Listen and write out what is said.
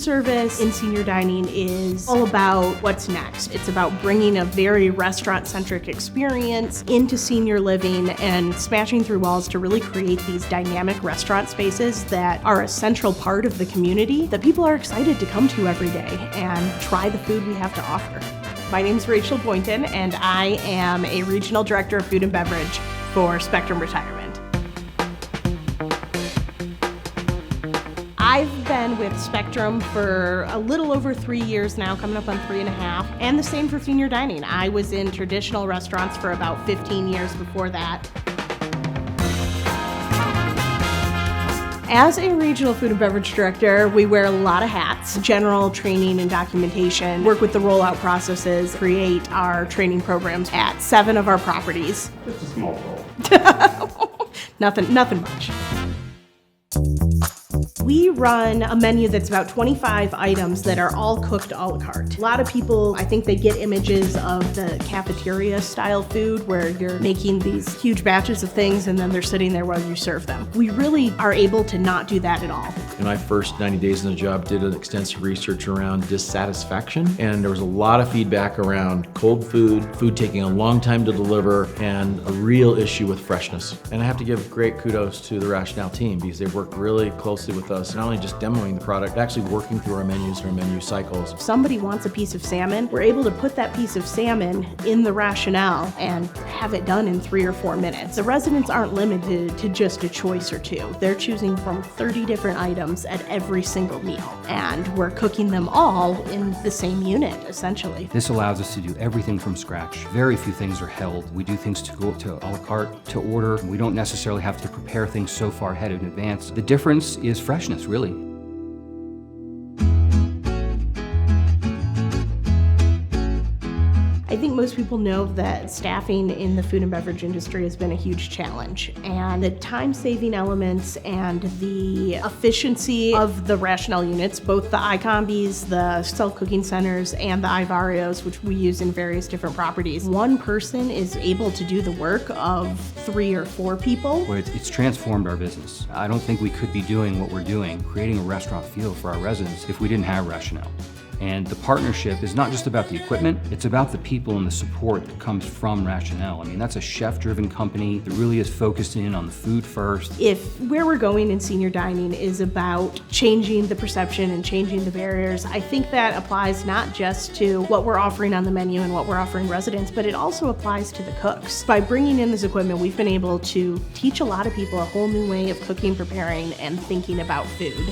service in senior dining is all about what's next. It's about bringing a very restaurant-centric experience into senior living and smashing through walls to really create these dynamic restaurant spaces that are a central part of the community that people are excited to come to every day and try the food we have to offer. My name is Rachel Boynton, and I am a Regional Director of Food and Beverage for Spectrum Retirement. I've been with Spectrum for a little over 3 years now, coming up on 3.5, and the same for senior dining. I was in traditional restaurants for about 15 years before that. As a regional food and beverage director, we wear a lot of hats: general training and documentation, work with the rollout processes, create our training programs at 7 of our properties. Just a small role. Nothing much. We run a menu that's about 25 items that are all cooked a la carte. A lot of people, I think they get images of the cafeteria style food where you're making these huge batches of things and then they're sitting there while you serve them. We really are able to not do that at all. In my first 90 days in the job, did an extensive research around dissatisfaction, and there was a lot of feedback around cold food taking a long time to deliver, and a real issue with freshness. And I have to give great kudos to the Rationale team because they've worked really closely with us, not only just demoing the product, but actually working through our menus and our menu cycles. If somebody wants a piece of salmon, we're able to put that piece of salmon in the Rationale and have it done in 3 or 4 minutes. The residents aren't limited to just a choice or two. They're choosing from 30 different items at every single meal, and we're cooking them all in the same unit, essentially. This allows us to do everything from scratch. Very few things are held. We do things to go to a la carte, to order. We don't necessarily have to prepare things so far ahead in advance. The difference is freshness, really. I think most people know that staffing in the food and beverage industry has been a huge challenge, and the time-saving elements and the efficiency of the Rationale units, both the iCombis, the self-cooking centers, and the iVarios, which we use in various different properties. One person is able to do the work of 3 or 4 people. Well, it's transformed our business. I don't think we could be doing what we're doing, creating a restaurant feel for our residents, if we didn't have Rationale. And the partnership is not just about the equipment, it's about the people and the support that comes from Rationale. I mean, that's a chef-driven company that really is focused in on the food first. If where we're going in senior dining is about changing the perception and changing the barriers, I think that applies not just to what we're offering on the menu and what we're offering residents, but it also applies to the cooks. By bringing in this equipment, we've been able to teach a lot of people a whole new way of cooking, preparing, and thinking about food.